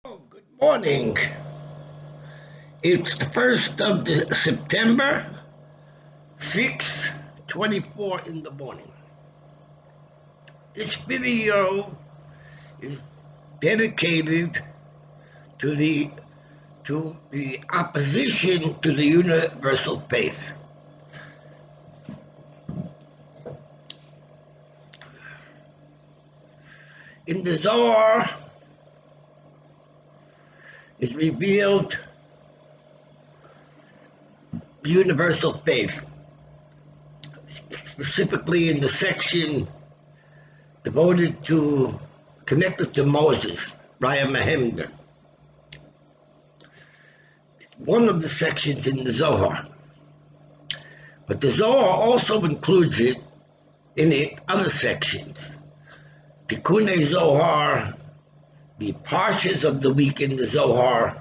Oh, good morning. It's the 1st of September, 6:24 in the morning. This video is dedicated to the opposition to the universal faith. In the Zohar is revealed the universal faith, specifically in the section connected to Moses, Raya Mahemder. It's one of the sections in the Zohar. But the Zohar also includes in it other sections. Tikkunei Zohar, the parshas of the week in the Zohar,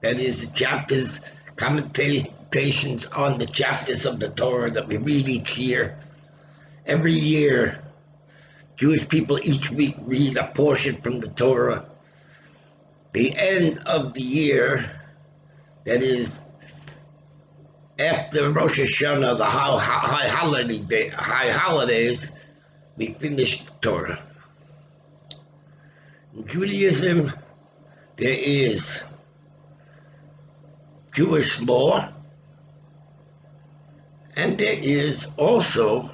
that is the chapters, commentations on the chapters of the Torah that we read each year. Every year, Jewish people each week read a portion from the Torah. The end of the year, that is after Rosh Hashanah, the high holidays, we finish the Torah. In Judaism, there is Jewish law, and there is also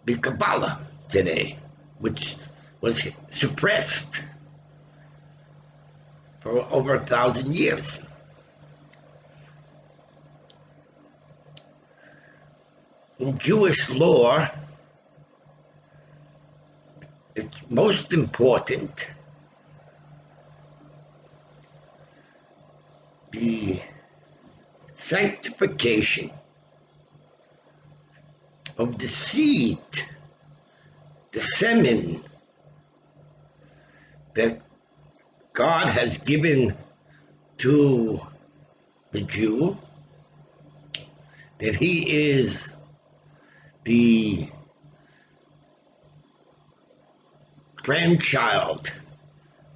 the Kabbalah today, which was suppressed for over 1,000 years. In Jewish law, it's most important the sanctification of the seed, the semen that God has given to the Jew, that he is the grandchild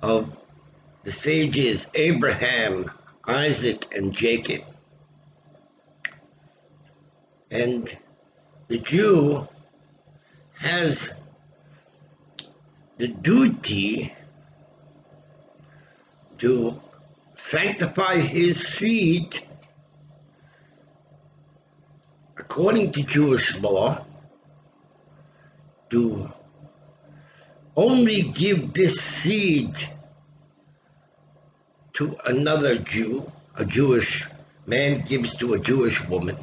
of the sages Abraham, Isaac, and Jacob. And the Jew has the duty to sanctify his seed according to Jewish law, to only give this seed to another Jew. A Jewish man gives to a Jewish woman.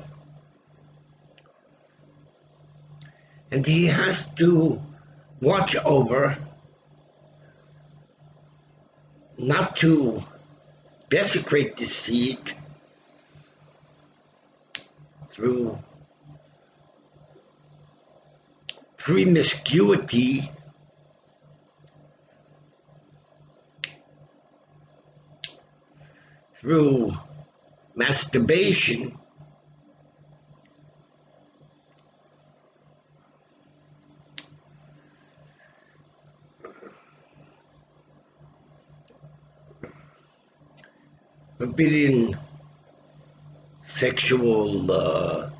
And he has to watch over not to desecrate the seed through promiscuity, through masturbation, forbidden sexual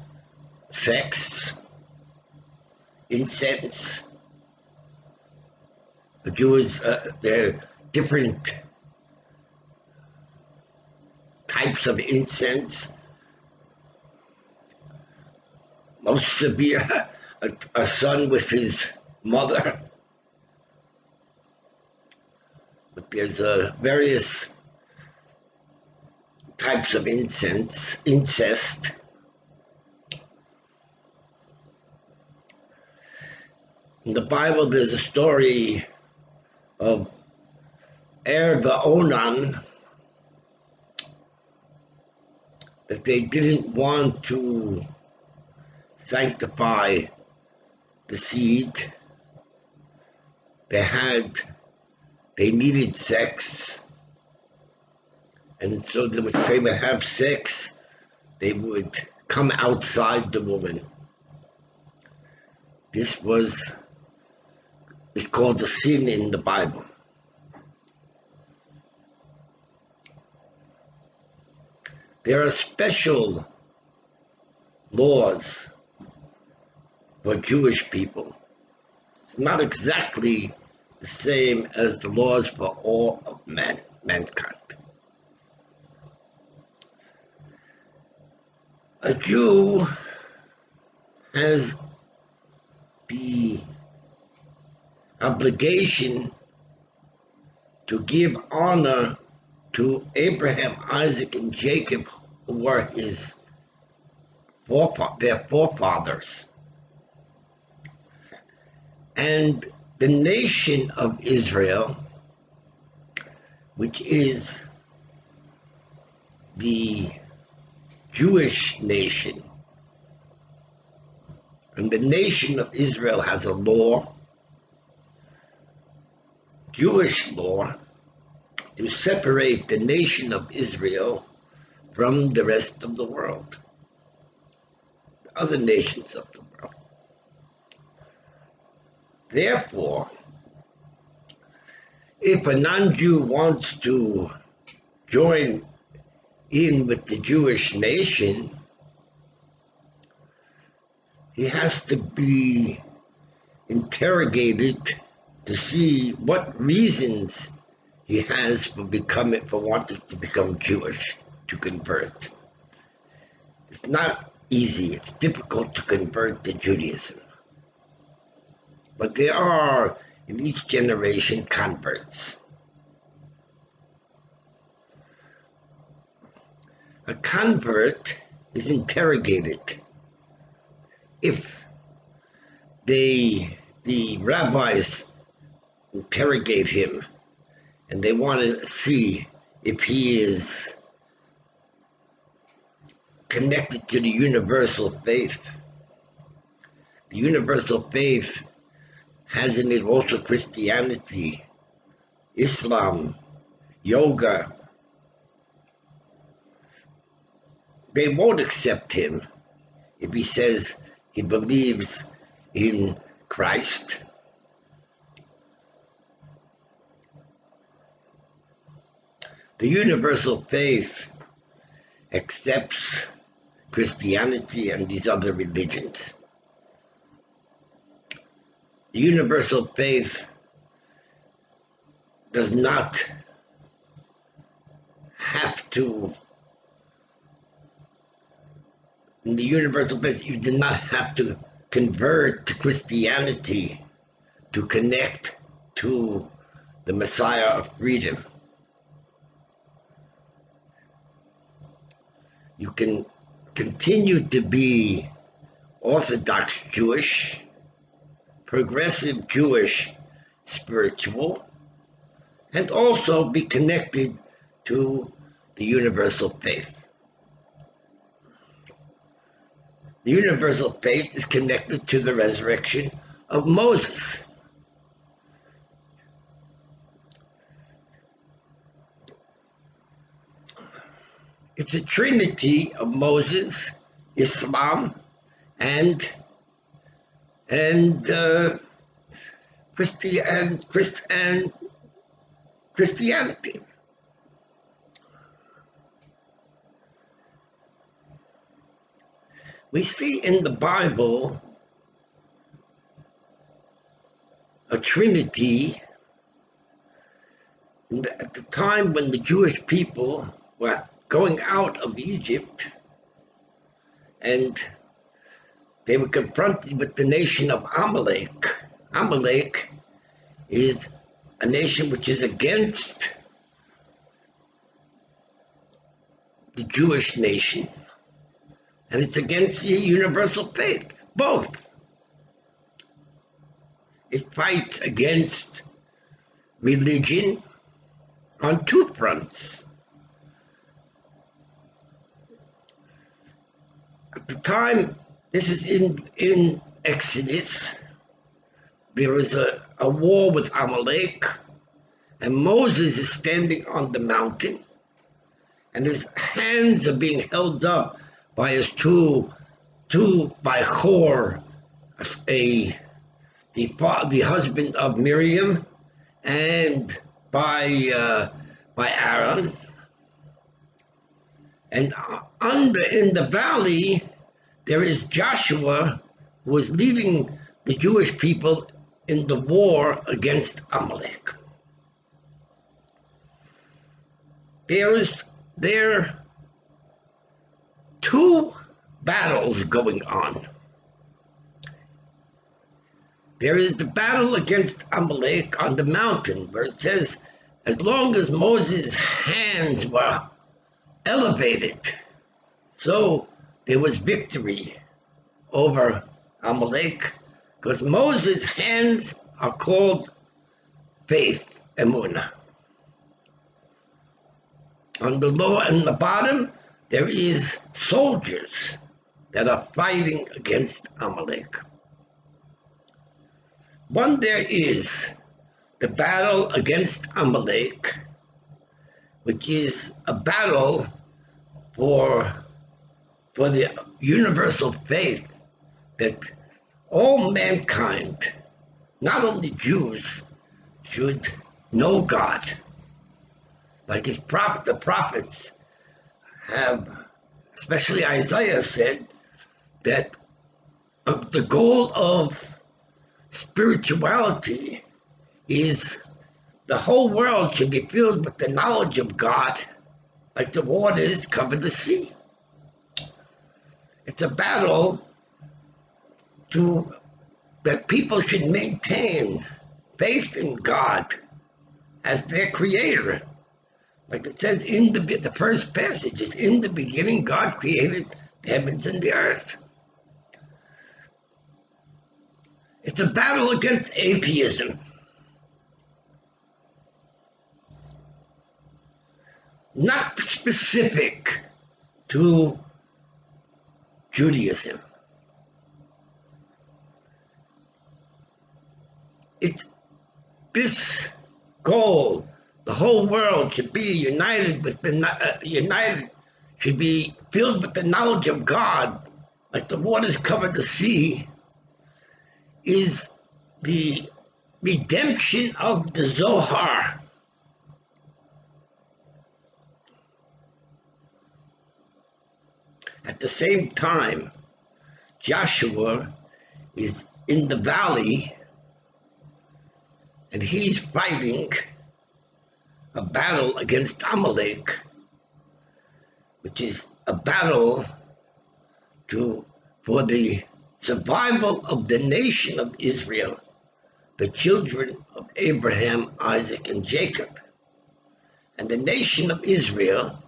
sex, incense. The Jews, there are different types of incense. Most severe, a son with his mother. But there's various types of incest. In the Bible, there's a story of Onan, that they didn't want to sanctify the seed. They needed sex. And so if they would have sex, they would come outside the woman. This is called a sin in the Bible. There are special laws for Jewish people. It's not exactly the same as the laws for all of mankind. A Jew has the obligation to give honor to Abraham, Isaac, and Jacob, who were their forefathers. And the nation of Israel, which is the Jewish nation, and the nation of Israel has a law, Jewish law, to separate the nation of Israel from the rest of the world, other nations of the world. Therefore, if a non-Jew wants to join in with the Jewish nation, he has to be interrogated to see what reasons he has for wanting to become Jewish, to convert. It's not easy, it's difficult to convert to Judaism. But there are, in each generation, converts. A convert is interrogated. If the rabbis interrogate him and they want to see if he is connected to the universal faith. The universal faith has in it also Christianity, Islam, yoga. They won't accept him if he says he believes in Christ. The universal faith accepts Christianity and these other religions. The universal faith does not have to, in the universal faith, you do not have to convert to Christianity to connect to the Messiah of freedom. You can continue to be Orthodox Jewish, progressive Jewish, spiritual, and also be connected to the universal faith. The universal faith is connected to the resurrection of Moses. It's a trinity of Moses, Islam, and Christianity. We see in the Bible a trinity at the time when the Jewish people were going out of Egypt and they were confronted with the nation of Amalek. Amalek is a nation which is against the Jewish nation, and it's against the universal faith, both. It fights against religion on two fronts. At the time, this is in Exodus, there is a war with Amalek, and Moses is standing on the mountain, and his hands are being held up by his by Hor, the husband of Miriam, and by Aaron. And in the valley, there is Joshua, who is leading the Jewish people in the war against Amalek. There are two battles going on. There is the battle against Amalek on the mountain, where it says, as long as Moses' hands were elevated, so there was victory over Amalek, because Moses' hands are called faith, emunah. On the lower and the bottom, there is soldiers that are fighting against Amalek. One, there is the battle against Amalek, which is a battle for the universal faith that all mankind, not only Jews, should know God. Like the prophets have, especially Isaiah said, that the goal of spirituality is the whole world should be filled with the knowledge of God, like the waters cover the sea. It's a battle that people should maintain faith in God as their creator. Like it says in the first passage, is in the beginning God created the heavens and the earth. It's a battle against atheism. Not specific to Judaism. It's this goal. The whole world should be united with should be filled with the knowledge of God, like the waters cover the sea, is the redemption of the Zohar. At the same time, Joshua is in the valley and he's fighting a battle against Amalek, which is a battle for the survival of the nation of Israel, the children of Abraham, Isaac, and Jacob. And the nation of Israel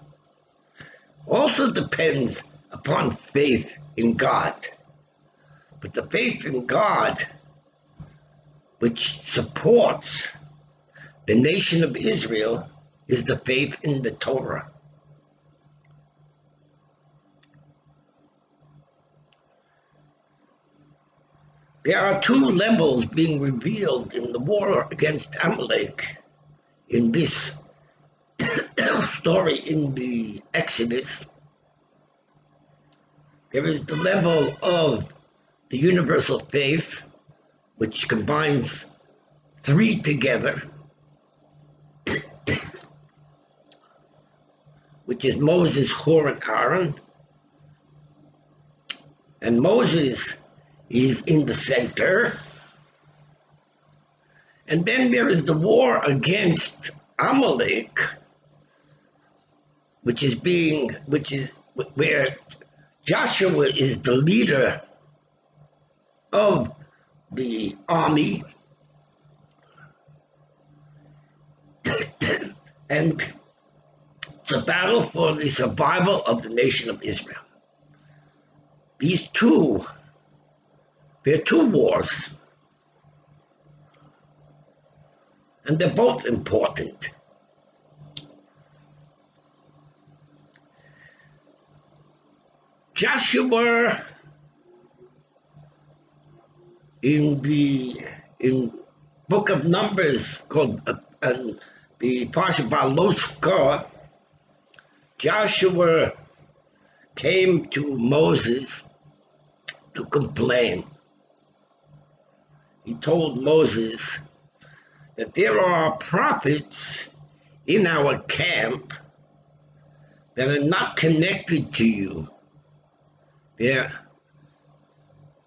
also depends upon faith in God. But the faith in God, which supports the nation of Israel, is the faith in the Torah. There are two levels being revealed in the war against Amalek in this story in the Exodus. There is the level of the universal faith, which combines three together, which is Moses, Hur, and Aaron. And Moses is in the center. And then there is the war against Amalek, which is where Joshua is the leader of the army. And it's a battle for the survival of the nation of Israel. They're two wars, and they're both important. Joshua in Book of Numbers called the Parsha Baloska, Joshua came to Moses to complain. He told Moses that there are prophets in our camp that are not connected to you. They're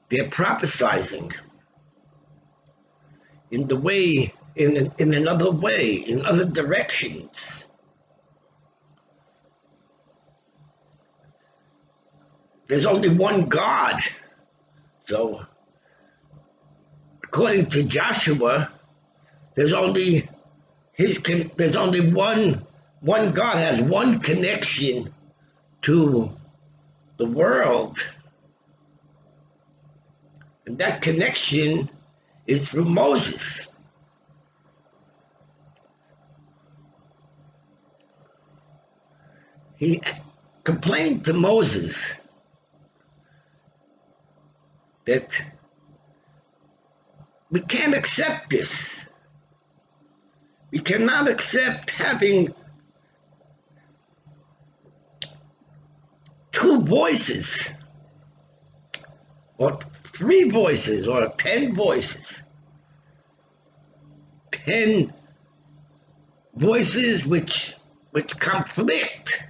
prophesizing in the way, in another way, in other directions. There's only one God. So, according to Joshua, there's only one God has one connection to the world. And that connection is through Moses. He complained to Moses that we can't accept this. We cannot accept having two voices, or three voices, or 10 voices. 10 voices which conflict,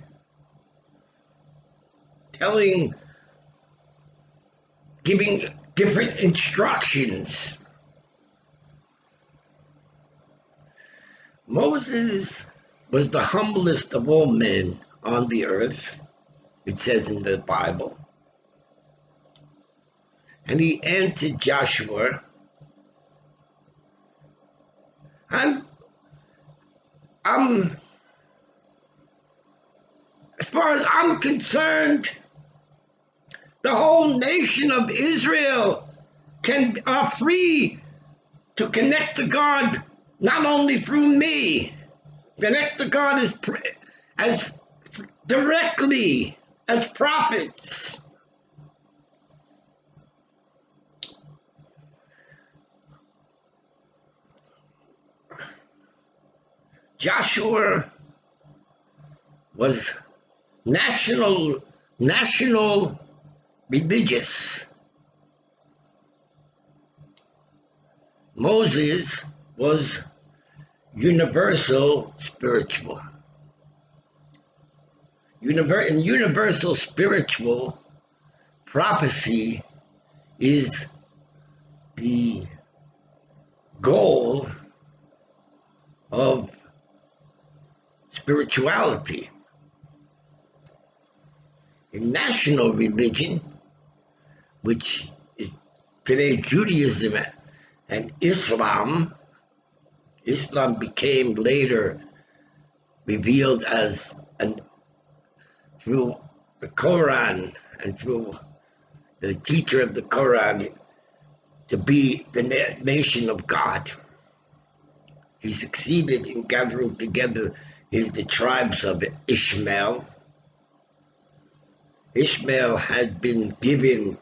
giving different instructions. Moses was the humblest of all men on the earth, it says in the Bible. And he answered Joshua, as far as I'm concerned, the whole nation of Israel are free to connect to God, not only through me, connect to God as directly as prophets. Joshua was national religious. Moses was universal spiritual. In universal spiritual, prophecy is the goal of spirituality. In national religion, which is today Judaism and Islam became later revealed as through the Quran and through the teacher of the Quran to be the nation of God. He succeeded in gathering together the tribes of Ishmael. Ishmael had been given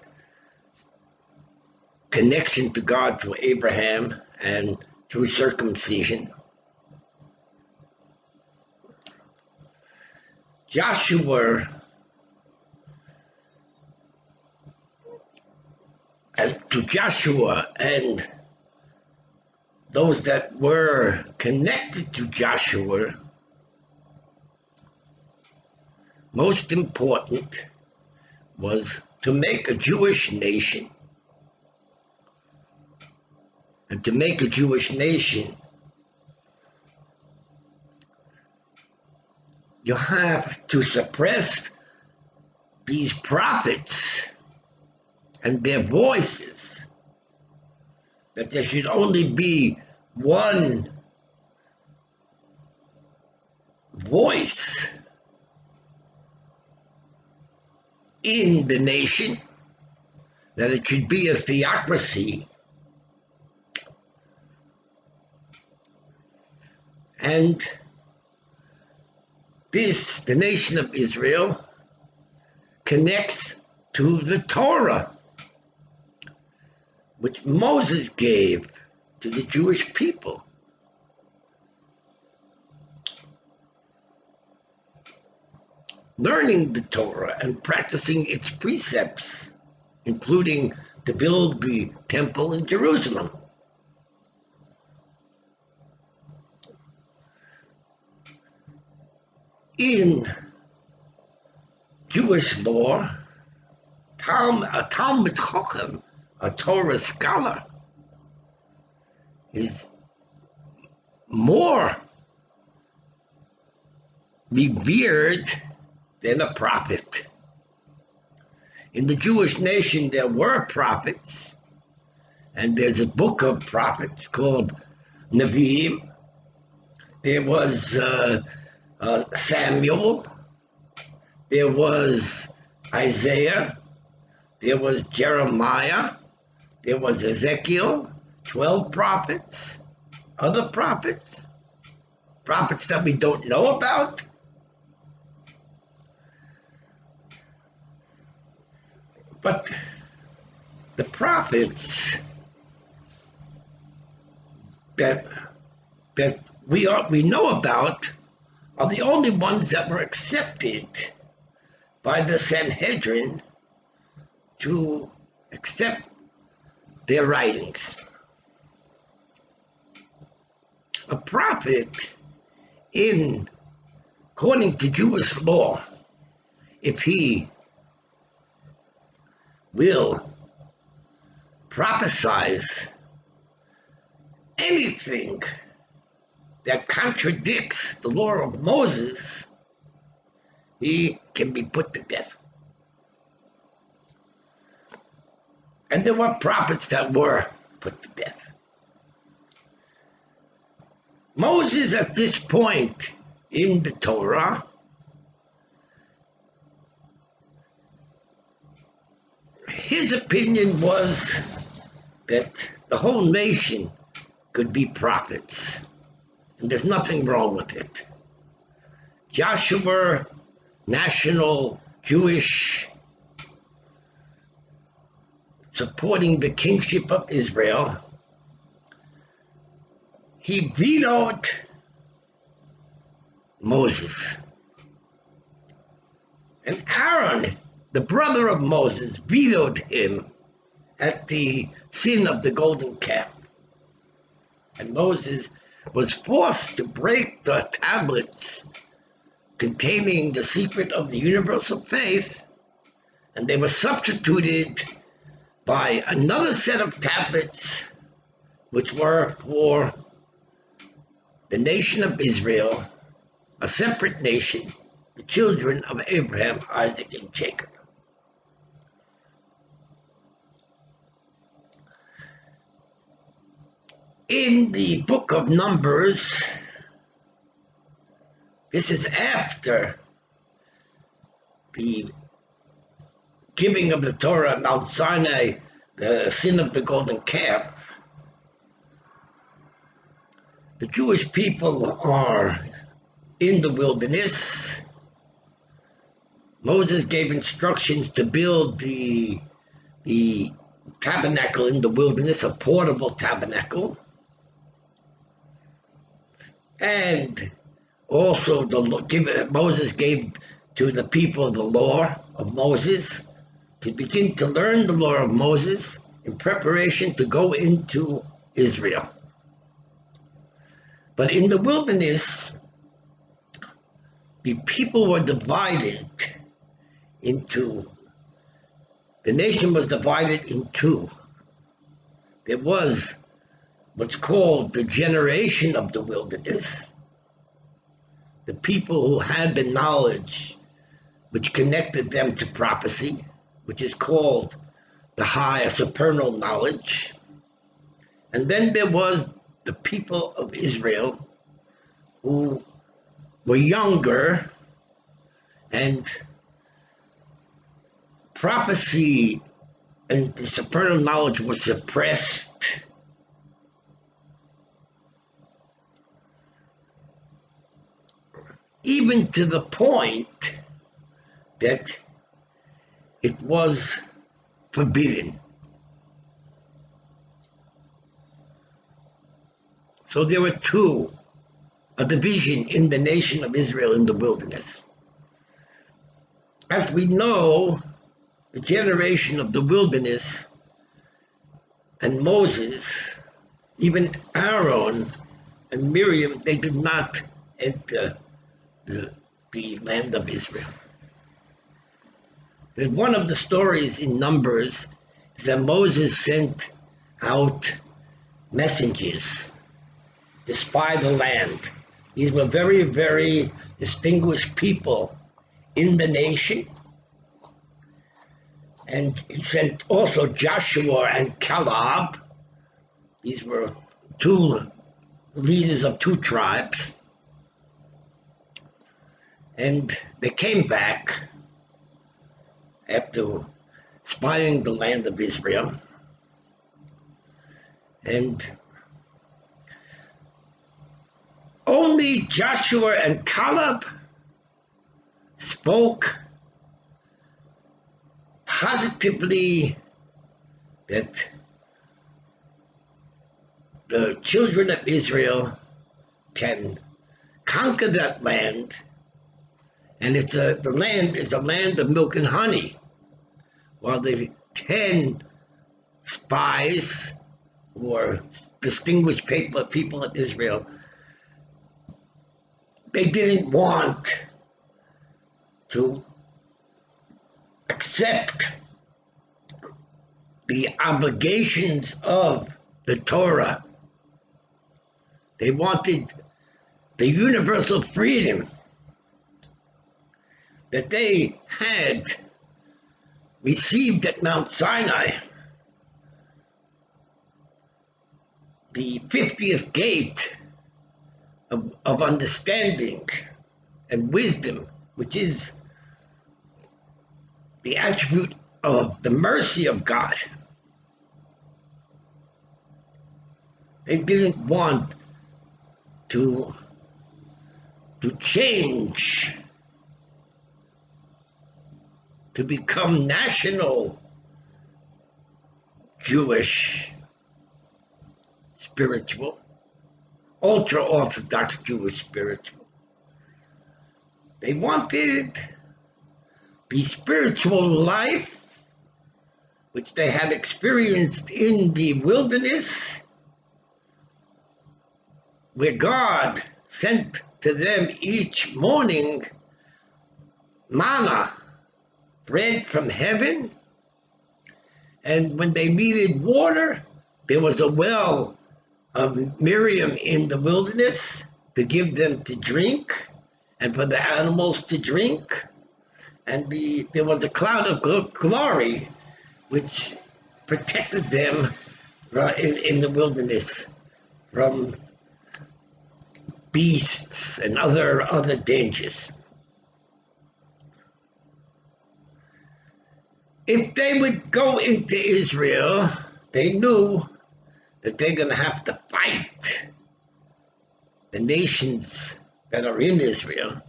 connection to God through Abraham and through circumcision. Joshua and those that were connected to Joshua, most important was to make a Jewish nation. And to make a Jewish nation, you have to suppress these prophets and their voices, that there should only be one voice in the nation, that it should be a theocracy. And the nation of Israel, connects to the Torah, which Moses gave to the Jewish people. Learning the Torah and practicing its precepts, including to build the temple in Jerusalem. In Jewish law, a Talmud Chochem, a Torah scholar, is more revered than a prophet. In the Jewish nation, there were prophets, and there's a book of prophets called Nevi'im. There was Samuel. There was Isaiah. There was Jeremiah. There was Ezekiel. 12 prophets. Other prophets. Prophets that we don't know about. But the prophets that we know about are the only ones that were accepted by the Sanhedrin to accept their writings. A prophet, according to Jewish law, if he will prophesize anything that contradicts the law of Moses, he can be put to death. And there were prophets that were put to death. Moses, at this point in the Torah, his opinion was that the whole nation could be prophets, and there's nothing wrong with it. Joshua, national Jewish, supporting the kingship of Israel, he vetoed Moses. And Aaron, the brother of Moses, vetoed him at the sin of the golden calf. And Moses was forced to break the tablets containing the secret of the universal faith, and they were substituted by another set of tablets which were for the nation of Israel, a separate nation, the children of Abraham, Isaac, and Jacob. In the book of Numbers, this is after the giving of the Torah at Mount Sinai, the sin of the golden calf. The Jewish people are in the wilderness. Moses gave instructions to build the tabernacle in the wilderness, a portable tabernacle. And also Moses gave to the people the law of Moses to begin to learn the law of Moses in preparation to go into Israel. But in the wilderness, the people were divided into, the nation was divided in two. There was what's called the generation of the wilderness, the people who had the knowledge which connected them to prophecy, which is called the higher supernal knowledge. And then there was the people of Israel who were younger, and prophecy and the supernal knowledge was suppressed. Even to the point that it was forbidden. So there were a division in the nation of Israel in the wilderness. As we know, the generation of the wilderness and Moses, even Aaron and Miriam, they did not enter the land of Israel. that one of the stories in Numbers is that Moses sent out messengers to spy the land. These were very, very distinguished people in the nation. And he sent also Joshua and Caleb. These were two leaders of two tribes. And they came back after spying the land of Israel. And only Joshua and Caleb spoke positively that the children of Israel can conquer that land, and the land is a land of milk and honey, while the 10 spies, who are distinguished people of Israel, they didn't want to accept the obligations of the Torah. They wanted the universal freedom that they had received at Mount Sinai, the 50th gate of understanding and wisdom, which is the attribute of the mercy of God. They didn't want to change, to become national Jewish, spiritual, Ultra-Orthodox Jewish spiritual. They wanted the spiritual life which they had experienced in the wilderness, where God sent to them each morning manna, bread from heaven, and when they needed water, there was a well of Miriam in the wilderness to give them to drink and for the animals to drink. And there was a cloud of glory which protected them in the wilderness from beasts and other dangers. If they would go into Israel, they knew that they're going to have to fight the nations that are in Israel.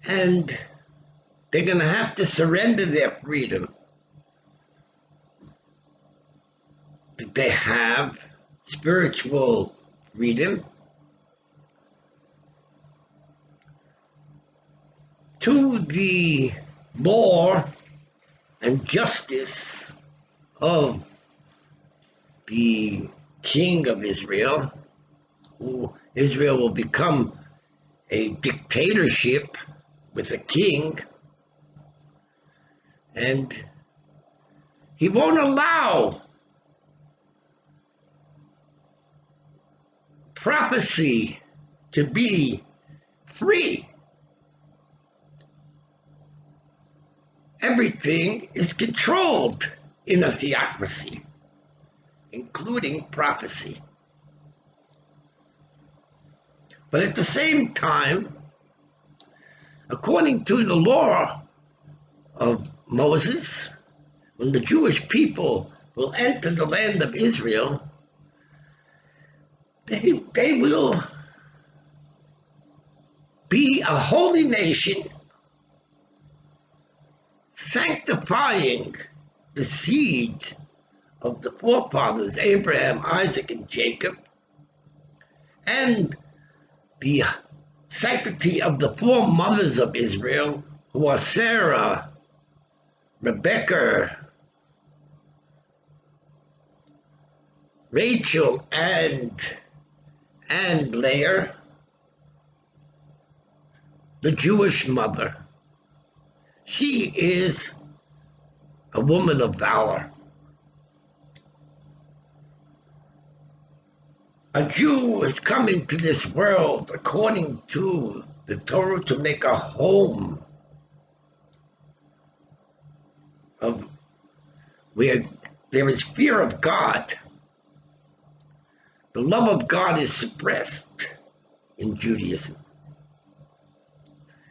And they're going to have to surrender their freedom that they have, spiritual freedom, to the law and justice of the king of Israel, who Israel will become a dictatorship with a king, and he won't allow prophecy to be free. Everything is controlled in a theocracy, including prophecy. But at the same time, according to the law of Moses, when the Jewish people will enter the land of Israel, they will be a holy nation, sanctifying the seed of the forefathers, Abraham, Isaac, and Jacob, and the sanctity of the four mothers of Israel, who are Sarah, Rebecca, Rachel, and Leah, the Jewish mother. She is a woman of valor. A Jew has come into this world according to the Torah to make a home of where there is fear of God. The love of God is suppressed in Judaism.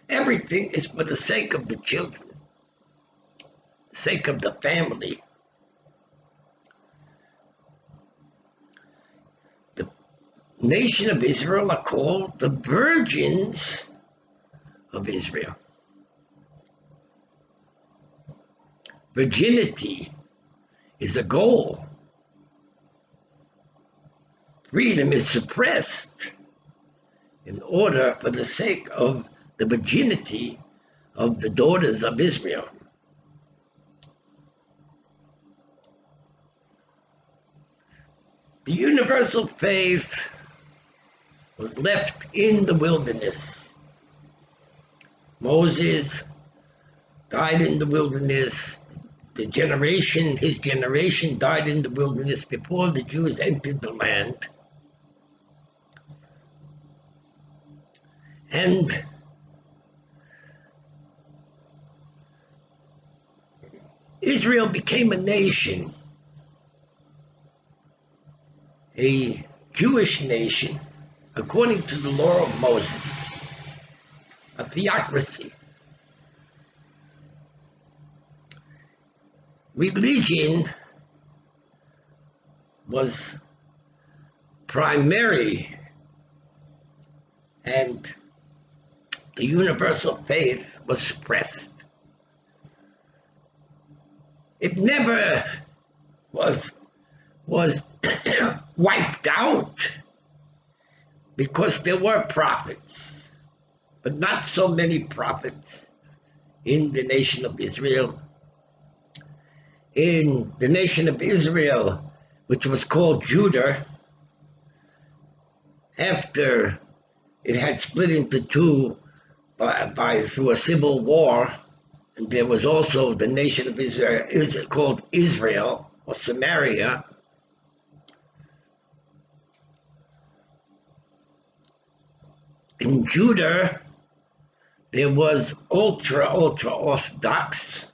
Everything is for the sake of the children, the sake of the family. The nation of Israel are called the virgins of Israel. Virginity is a goal. Freedom is suppressed in order for the sake of the virginity of the daughters of Israel. The universal faith was left in the wilderness. Moses died in the wilderness. His generation died in the wilderness before the Jews entered the land. And Israel became a nation, a Jewish nation, according to the law of Moses, a theocracy. Religion was primary, and the universal faith was suppressed. It never was wiped out because there were prophets, but not so many prophets in the nation of Israel. In the nation of Israel, which was called Judah, after it had split into two through a civil war, and there was also the nation of Israel called Israel or Samaria. In Judah, there was Ultra-Orthodox,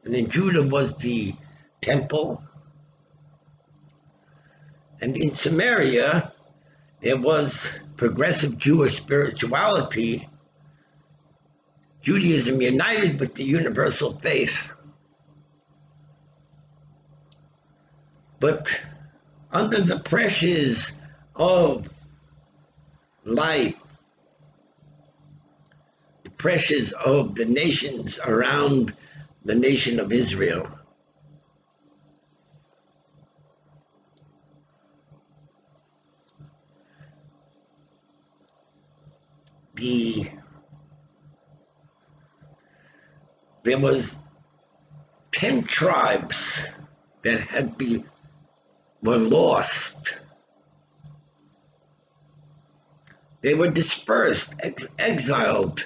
and in Judah was the temple. And in Samaria, there was progressive Jewish spirituality, Judaism united with the universal faith. But under the pressures of life, the pressures of the nations around the nation of Israel, there was 10 tribes that were lost. They were dispersed, exiled,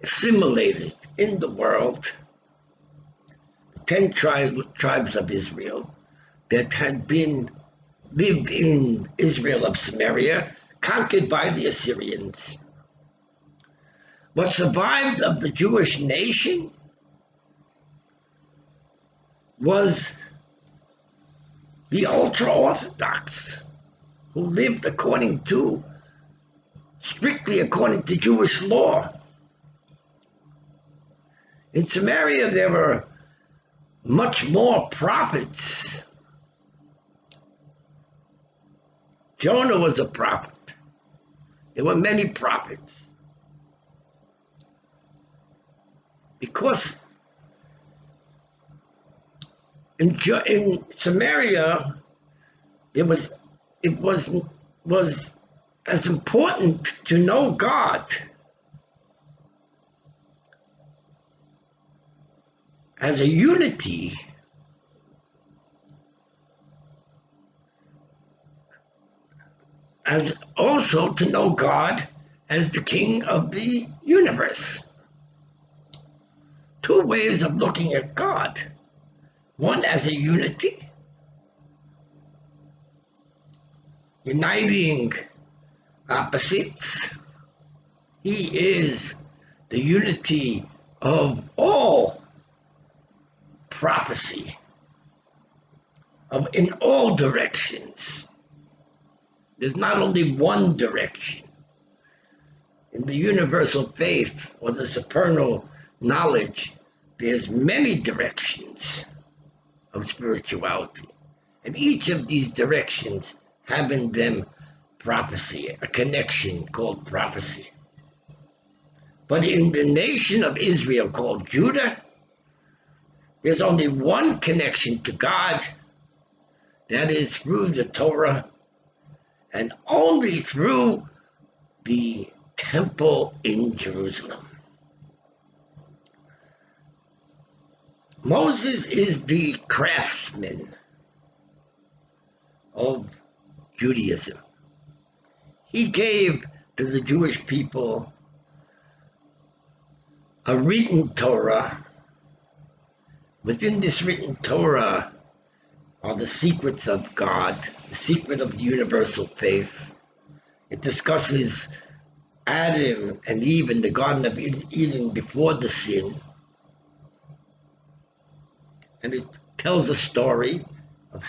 assimilated in the world. 10 tribes of Israel that had lived in Israel of Samaria, conquered by the Assyrians. What survived of the Jewish nation was the Ultra-Orthodox, who lived strictly according to Jewish law. In Samaria, there were much more prophets. Jonah was a prophet. There were many prophets. Because in Samaria, it was as important to know God as a unity as also to know God as the King of the universe. two ways of looking at God. One as a unity, uniting opposites. He is the unity of all prophecy, in all directions. There's not only one direction. In the universal faith or the supernal knowledge, there's many directions of spirituality. And each of these directions have in them prophecy, a connection called prophecy. But in the nation of Israel called Judah, there's only one connection to God, that is through the Torah, and only through the temple in Jerusalem. Moses is the craftsman of Judaism. He gave to the Jewish people a written Torah. Within this written Torah are the secrets of God, the secret of the universal faith. It discusses Adam and Eve in the Garden of Eden before the sin. And it tells a story of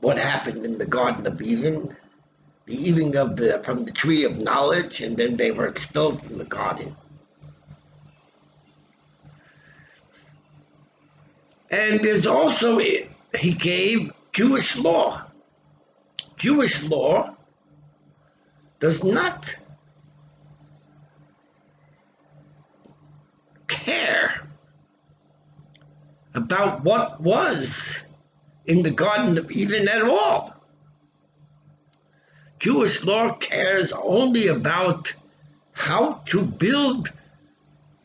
what happened in the Garden of Eden, the eating from the tree of knowledge, and then they were expelled from the garden. And there's also, he gave Jewish law. Jewish law does not care about what was in the Garden of Eden at all. Jewish law cares only about how to build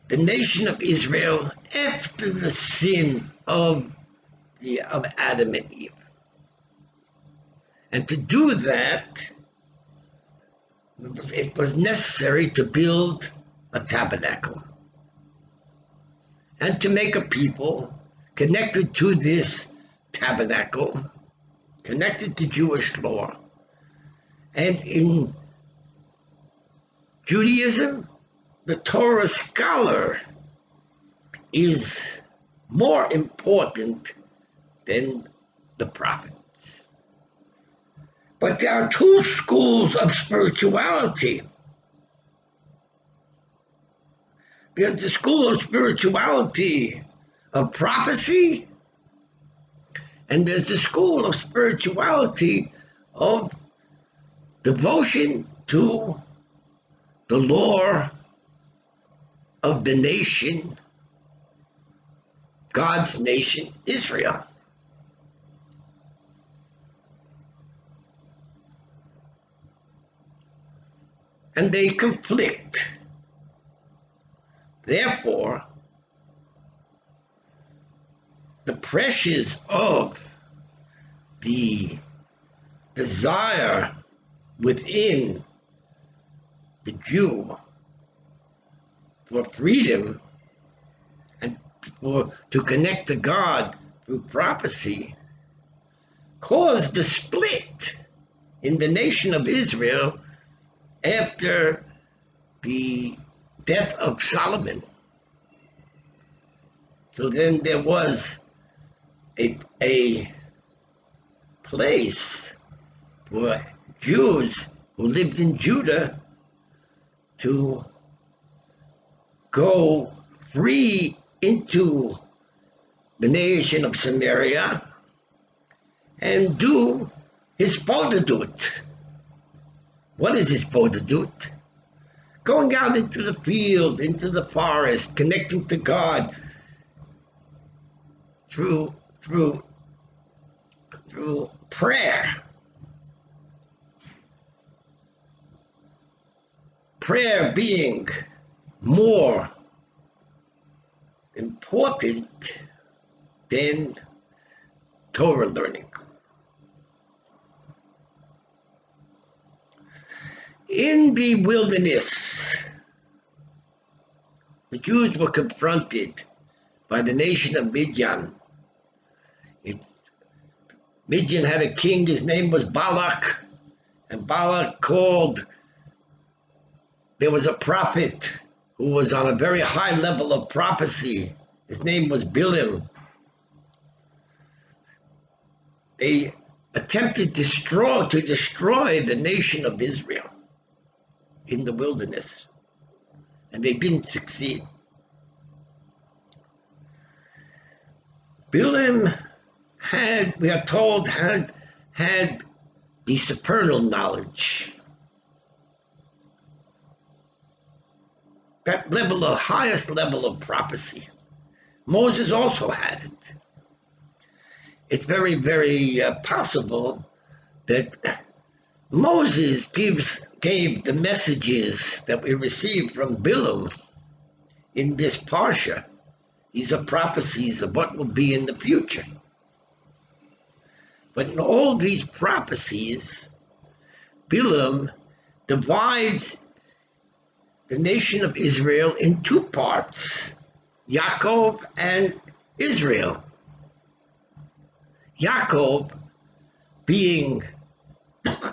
the nation of Israel after the sin of Adam and Eve. And to do that, it was necessary to build a tabernacle and to make a people connected to this tabernacle, connected to Jewish law. And in Judaism, the Torah scholar is more important than the prophets. But there are two schools of spirituality. There's the school of spirituality of prophecy, and there's the school of spirituality of devotion to the law of the nation, God's nation, Israel. And they conflict. Therefore, the pressures of the desire within the Jew for freedom and to connect to God through prophecy caused the split in the nation of Israel after the death of Solomon. So then there was a place for Jews who lived in Judah to go free into the nation of Samaria and do his Hispodadut. What is his Hispodadut? Going out into the field, into the forest, connecting to God through prayer. Prayer being more important than Torah learning. In the wilderness, the Jews were confronted by the nation of Midian. Midian had a king, his name was Balak, and Balak there was a prophet who was on a very high level of prophecy. His name was Bilam. They attempted to destroy the nation of Israel in the wilderness, and they didn't succeed. Bilam we are told, had the supernal knowledge. That level, the highest level of prophecy. Moses also had it. It's very, very possible that Moses gave the messages that we received from Bilam in this parsha. These are prophecies of what will be in the future. But in all these prophecies, Bilam divides the nation of Israel in two parts, Yaakov and Israel. Yaakov being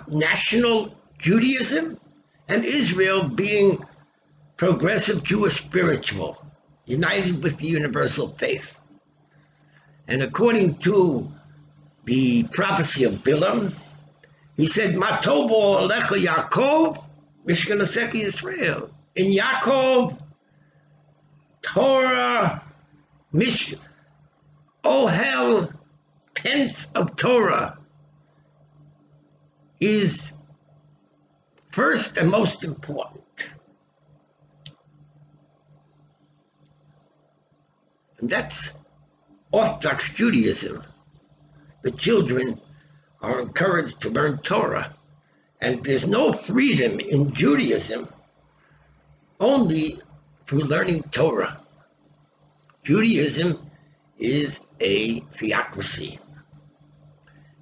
national Judaism, and Israel being progressive Jewish spiritual, united with the universal faith. And according to the prophecy of Bilam, he said, Matovo Alecha Yaakov, Mishkanaseki Israel. In Yaakov, Torah, Ohel, tents of Torah is first and most important. And that's Orthodox Judaism. The children are encouraged to learn Torah. And there's no freedom in Judaism only through learning Torah. Judaism is a theocracy.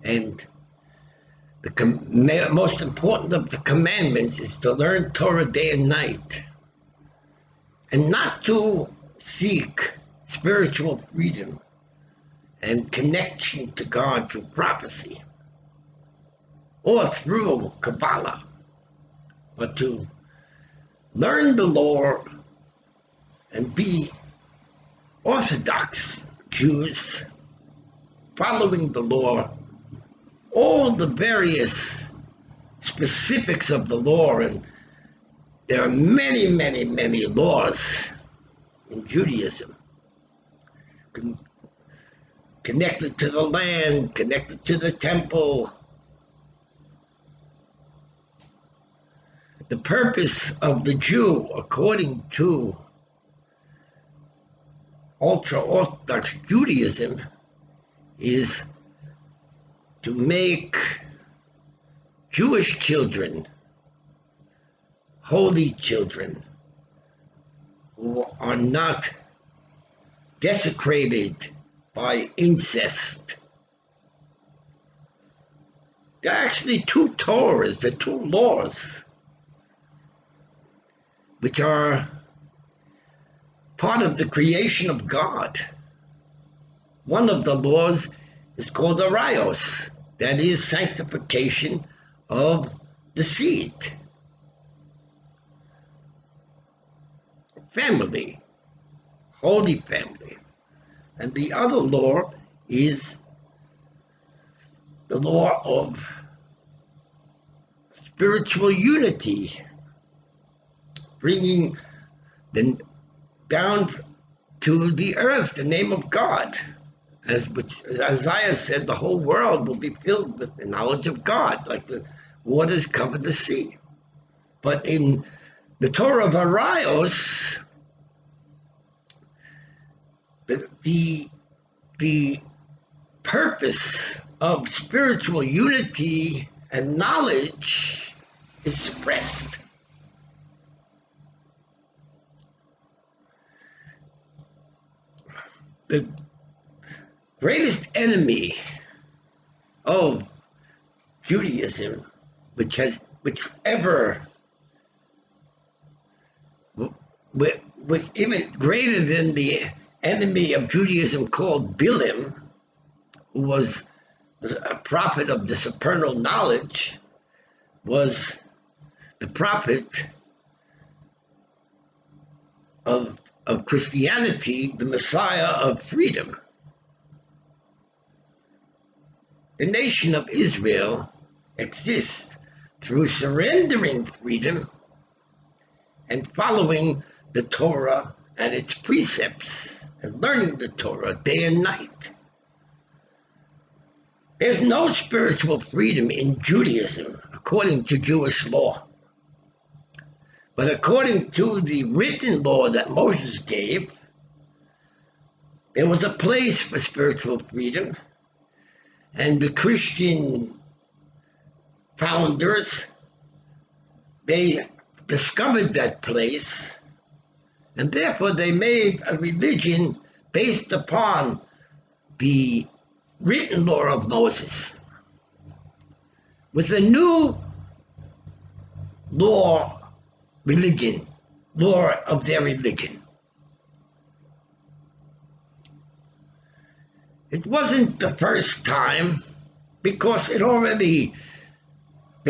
And the most important of the commandments is to learn Torah day and night, and not to seek spiritual freedom and connection to God through prophecy or through Kabbalah, but to learn the law and be Orthodox Jews, following the law, all the various specifics of the law. And there are many, many, many laws in Judaism connected to the land, connected to the temple. The purpose of the Jew, according to Ultra-Orthodox Judaism, is to make Jewish children holy children who are not desecrated by incest. There are actually two Torahs, the two laws, which are part of the creation of God. One of the laws is called Arayos, that is sanctification of the seed. Family, holy family. And the other law is the law of spiritual unity, bringing down to the earth the name of God. As Isaiah said, the whole world will be filled with the knowledge of God, like the waters cover the sea. But in the Torah of Arayos, the purpose of spiritual unity and knowledge is suppressed. The greatest enemy of Judaism, which with even greater than the enemy of Judaism called Bilam, who was a prophet of the supernal knowledge, was the prophet of Christianity, the Messiah of freedom. The nation of Israel exists through surrendering freedom and following the Torah and its precepts and learning the Torah day and night. There's no spiritual freedom in Judaism according to Jewish law. But according to the written law that Moses gave, there was a place for spiritual freedom, and the Christian founders, they discovered that place, and therefore they made a religion based upon the written law of Moses, with a new law of their religion. It wasn't the first time, because there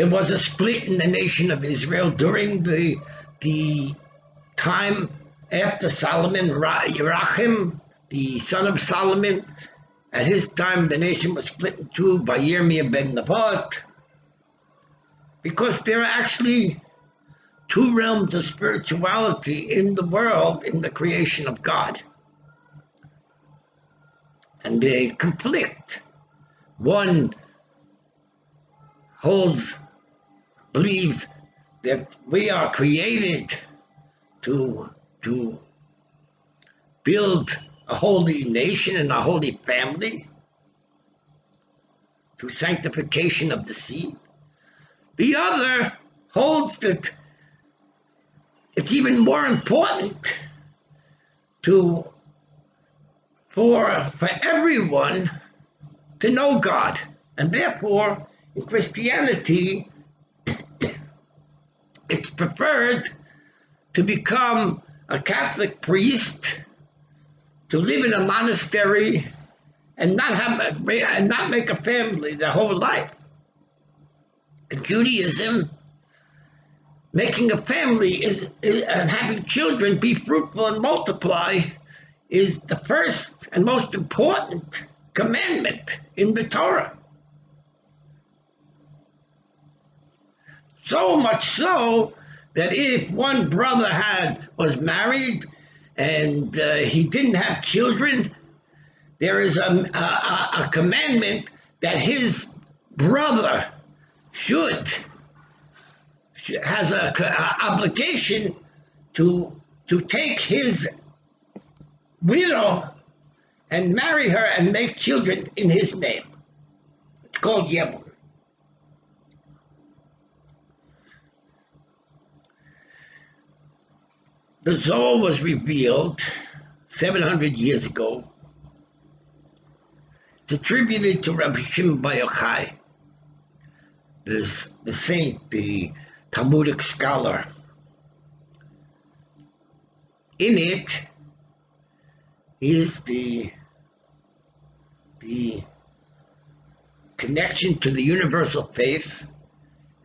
was a split in the nation of Israel during the time after Solomon. Yerachim, the son of Solomon, at his time the nation was split in two by Yirmiyah ben Nevat, because there are actually two realms of spirituality in the world in the creation of God. And they conflict. One believes that we are created to build a holy nation and a holy family through sanctification of the seed. The other holds that it's even more important for everyone to know God. And therefore, in Christianity, it's preferred to become a Catholic priest, to live in a monastery, and not make a family their whole life. In Judaism, making a family and having children be fruitful and multiply is the first and most important commandment in the Torah. So much so that if one brother was married and he didn't have children, there is a commandment that his brother has an obligation to take his widow and marry her and make children in his name. It's called Yebum. The Zohar was revealed 700 years ago. It's attributed to Rabbi Shimon Bar Yochai, the saint, the Talmudic scholar. In it is the connection to the universal faith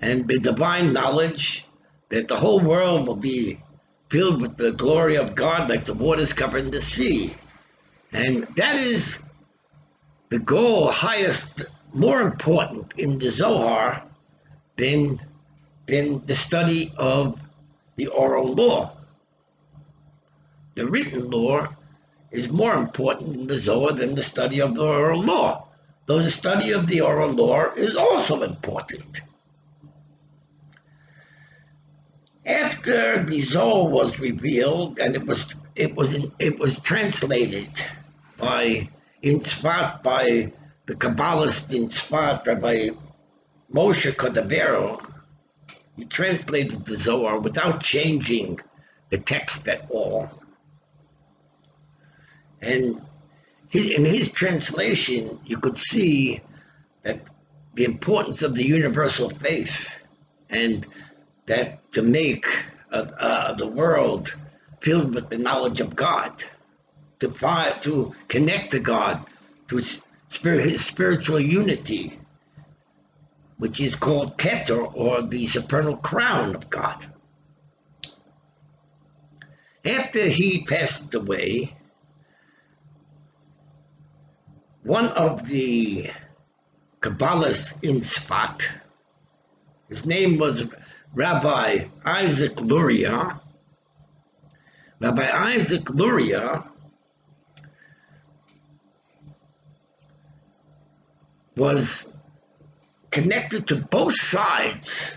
and the divine knowledge that the whole world will be filled with the glory of God like the waters covering the sea. And that is the goal, highest, more important in the Zohar than the study of the oral law. The written law is more important in the Zohar than the study of the oral law, though the study of the oral law is also important. After the Zohar was revealed, and it was translated in Tzfat by the Kabbalists in Tzfat, Rabbi Moshe Cordovero, he translated the Zohar without changing the text at all. And in his translation, you could see that the importance of the universal faith, and that to make the world filled with the knowledge of God, to connect to God, to his spiritual unity, which is called Keter, or the supernal crown of God. After he passed away, one of the Kabbalists in Sfat, his name was Rabbi Isaac Luria. Rabbi Isaac Luria was connected to both sides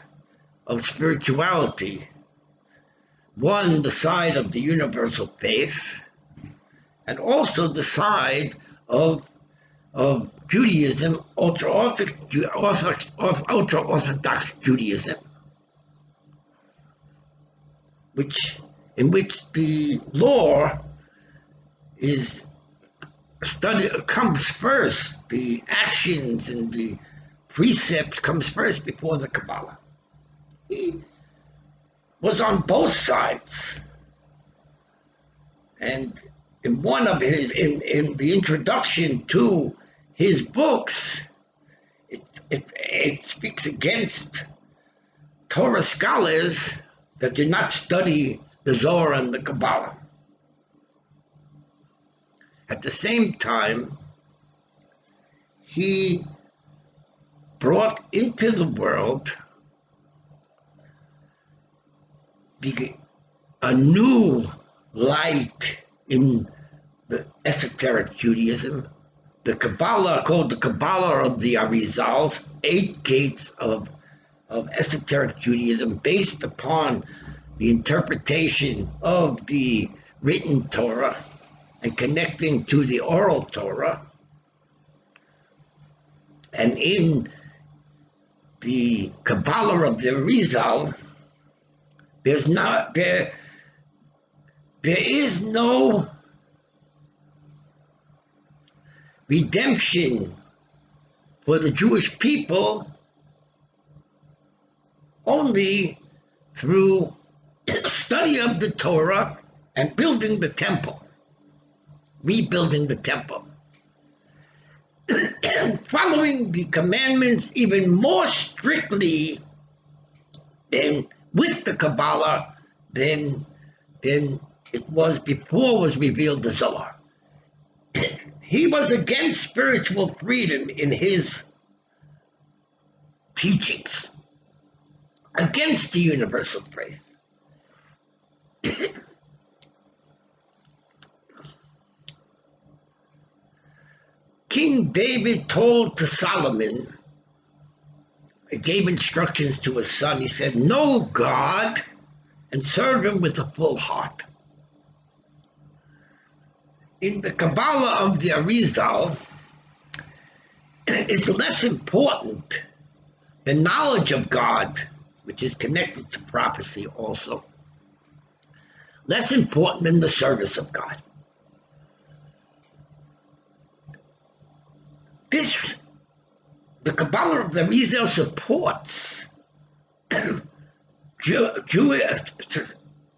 of spirituality. One, the side of the universal faith, and also the side of Judaism, Ultra-Orthodox Judaism, in which the law is studied, comes first. The actions and the precepts comes first before the Kabbalah. He was on both sides, and in one of his in the introduction to his books, it speaks against Torah scholars that do not study the Zohar and the Kabbalah. At the same time, he brought into the world a new light in the esoteric Judaism, the Kabbalah, called the Kabbalah of the Arizals, 8 gates of esoteric Judaism based upon the interpretation of the written Torah and connecting to the oral Torah. And in the Kabbalah of the Arizal, there is no redemption for the Jewish people, only through study of the Torah and building the temple, rebuilding the temple, and following the commandments even more strictly than with the Kabbalah than it was before was revealed the Zohar. He was against spiritual freedom in his teachings, against the universal faith. King David told to Solomon, he gave instructions to his son. He said, "Know God and serve him with a full heart." In the Kabbalah of the Arizal, it's less important the knowledge of God, which is connected to prophecy also, less important than the service of God. The Kabbalah of the Arizal supports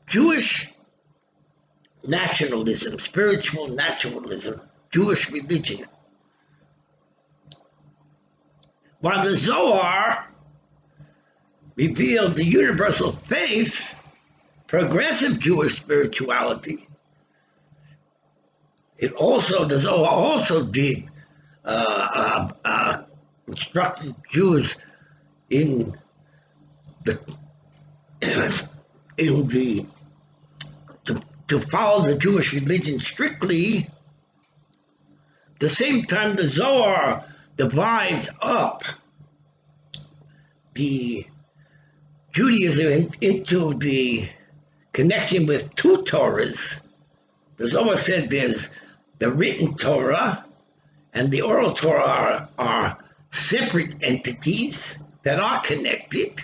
Jewish nationalism, spiritual naturalism, Jewish religion. While the Zohar revealed the universal faith, progressive Jewish spirituality, the Zohar also did instructed Jews to follow the Jewish religion strictly. At the same time, the Zohar divides up the Judaism into the connection with 2 Torahs. The Zohar said there's the written Torah and the oral Torah are separate entities that are connected.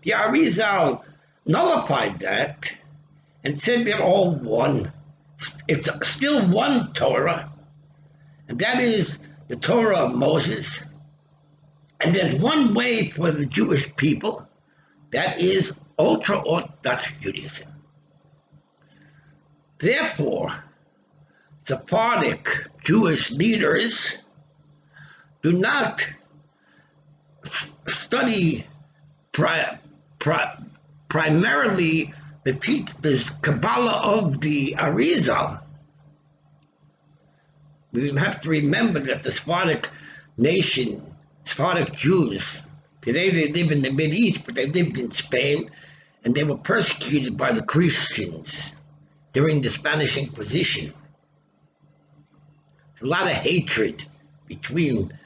The Arizal nullified that and said they're all one. It's still one Torah, and that is the Torah of Moses. And there's one way for the Jewish people, that is Ultra-Orthodox Judaism. Therefore, Sephardic Jewish leaders do not study primarily the Kabbalah of the Arizal. We have to remember that the Sephardic nation, Sephardic Jews, today they live in the Mideast, but they lived in Spain, and they were persecuted by the Christians during the Spanish Inquisition. There's a lot of hatred between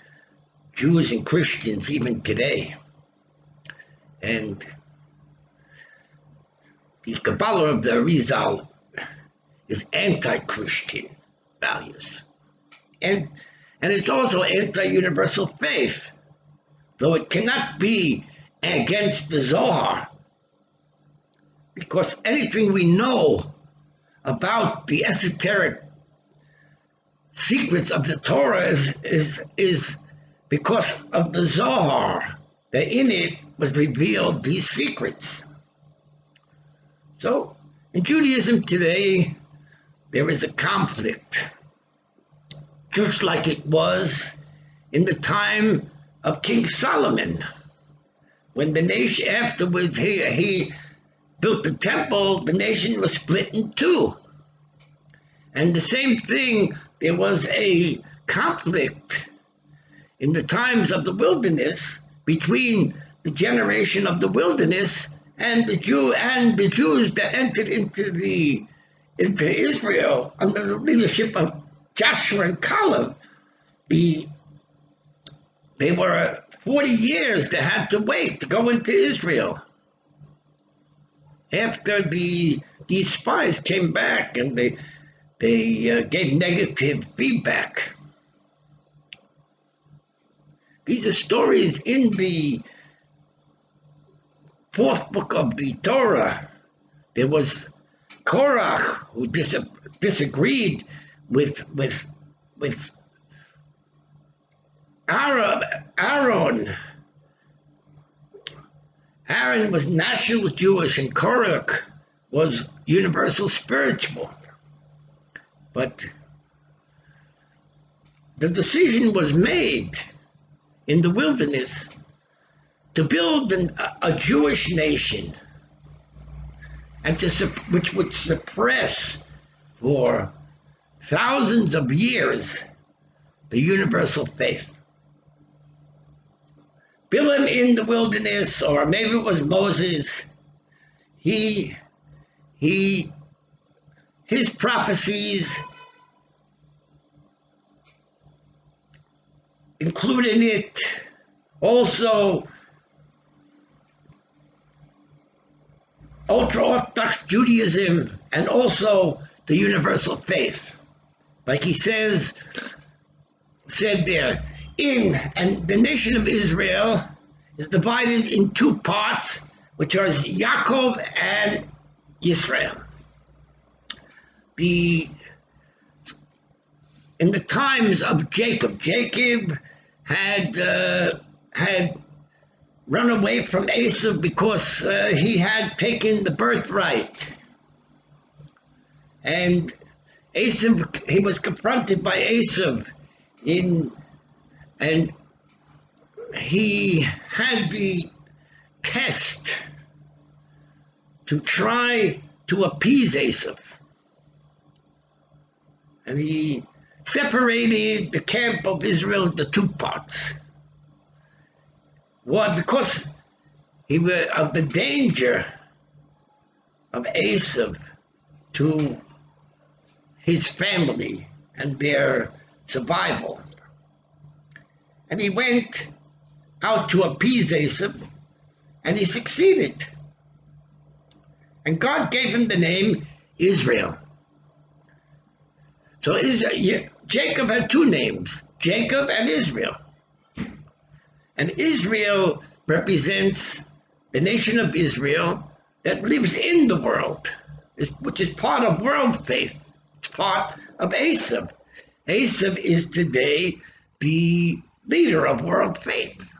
Jews and Christians even today. And the Kabbalah of the Arizal is anti-Christian values. And it's also anti-universal faith, though it cannot be against the Zohar, because anything we know about the esoteric secrets of the Torah is because of the Zohar, that in it was revealed these secrets. So, in Judaism today, there is a conflict, just like it was in the time of King Solomon, when the nation, afterwards he built the temple, the nation was split in two. And the same thing, there was a conflict in the times of the wilderness between the generation of the wilderness and the Jews that entered into Israel under the leadership of Joshua and Caleb. They were 40 years they had to wait to go into Israel. After these spies came back and they gave negative feedback. These are stories in the fourth book of the Torah. There was Korach who disagreed with Aaron. Aaron was national Jewish and Korach was universal spiritual. But the decision was made in the wilderness to build a Jewish nation, and which would suppress for thousands of years the universal faith. Bilam in the wilderness, or maybe it was Moses, his prophecies include in it also Ultra-Orthodox Judaism and also the universal faith. Like he said there, and the nation of Israel is divided in two parts, which are Yaakov and Israel. In the times of Jacob had run away from Esau because he had taken the birthright. And Esau, he was confronted by Esau and he had the test to try to appease Esau. And he separated the camp of Israel into two parts. Well, because he was of the danger of Esau to his family and their survival. And he went out to appease Esau, and he succeeded. And God gave him the name Israel. So Jacob had two names, Jacob and Israel. And Israel represents the nation of Israel that lives in the world, which is part of world faith. It's part of Esau. Esau is today the leader of world faith.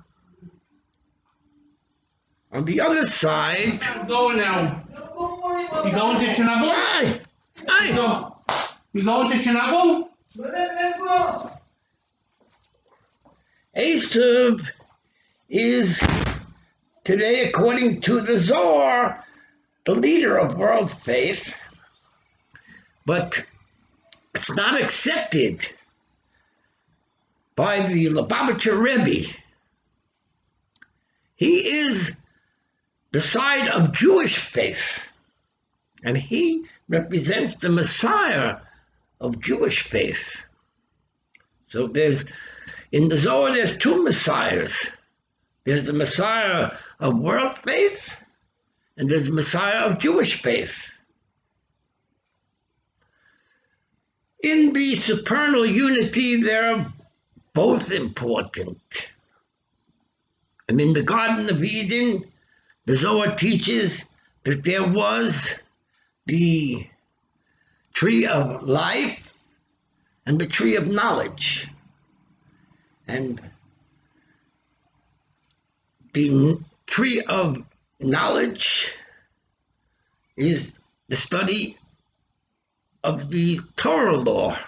On the other side... I'm going now. You going to Chernobyl? Why? Aye. You going to Chernobyl? Esav is today, according to the Zohar, the leader of world faith, but it's not accepted by the Lubavitcher Rebbe. He is the side of Jewish faith, and he represents the Messiah of Jewish faith. So in the Zohar, there's two Messiahs. There's the Messiah of world faith, and there's the Messiah of Jewish faith. In the supernal unity, they're both important. And in the Garden of Eden, the Zohar teaches that there was the tree of life and the tree of knowledge. And the tree of knowledge is the study of the Torah law,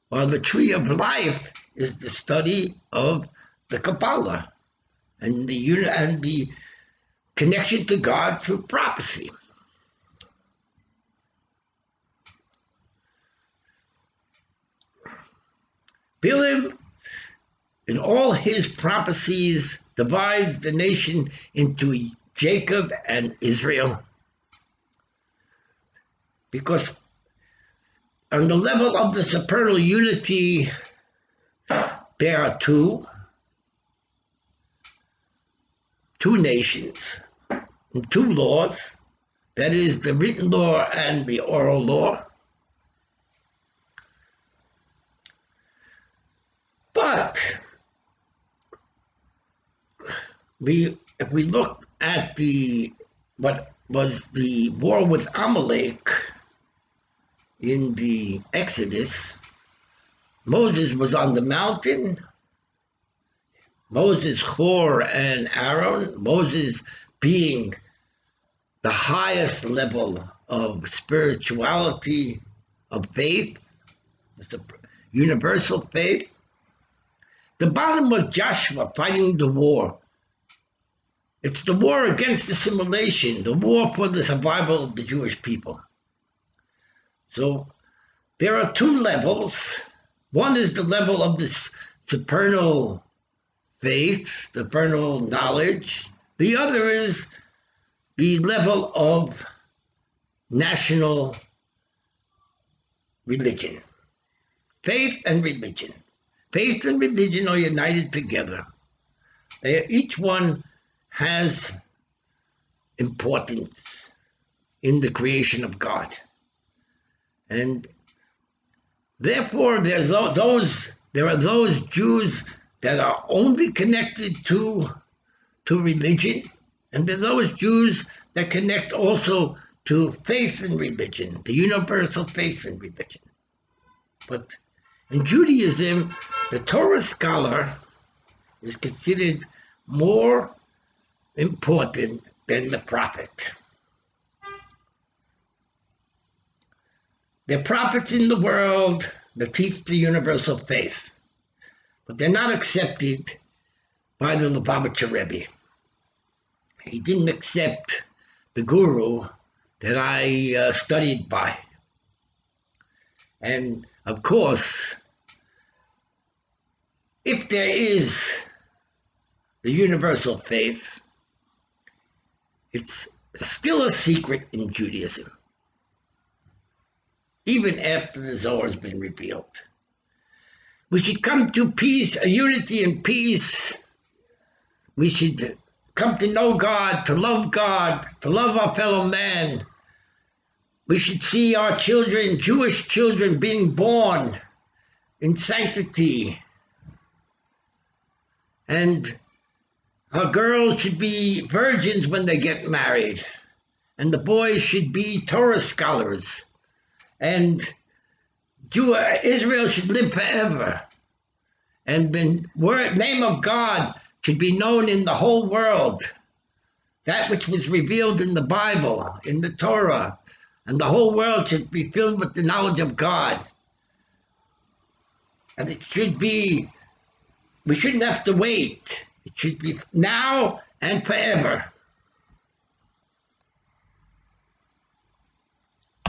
while the tree of life is the study of the Kabbalah and the connection to God through prophecy. Bilam, in all his prophecies, divides the nation into Jacob and Israel, because on the level of the supernal unity, there are two nations and two laws. That is the written law and the oral law. But if we look at what was the war with Amalek in the Exodus, Moses was on the mountain. Moses, Hur, and Aaron. Moses being the highest level of spirituality, of faith, it's the universal faith. The bottom was Joshua fighting the war. It's the war against assimilation, the war for the survival of the Jewish people. So there are two levels. One is the level of the supernal faith, the supernal knowledge. The other is the level of national religion. Faith and religion. Faith and religion are united together. Each one has importance in the creation of God. And therefore, there are those Jews that are only connected to religion, and there are those Jews that connect also to faith and religion, the universal faith and religion. But in Judaism, the Torah scholar is considered more important than the prophet. There are prophets in the world that teach the universal faith, but they're not accepted by the Lubavitcher Rebbe. He didn't accept the guru that I studied by. And of course, if there is the universal faith, it's still a secret in Judaism, even after the Zohar has been revealed. We should come to peace, a unity and peace. We should come to know God, to love our fellow man. We should see our children, Jewish children, being born in sanctity. And our girls should be virgins when they get married. And the boys should be Torah scholars. And Israel should live forever. And the name of God should be known in the whole world. That which was revealed in the Bible, in the Torah, And the whole world should be filled with the knowledge of God. And it should be, we shouldn't have to wait. It should be now and forever.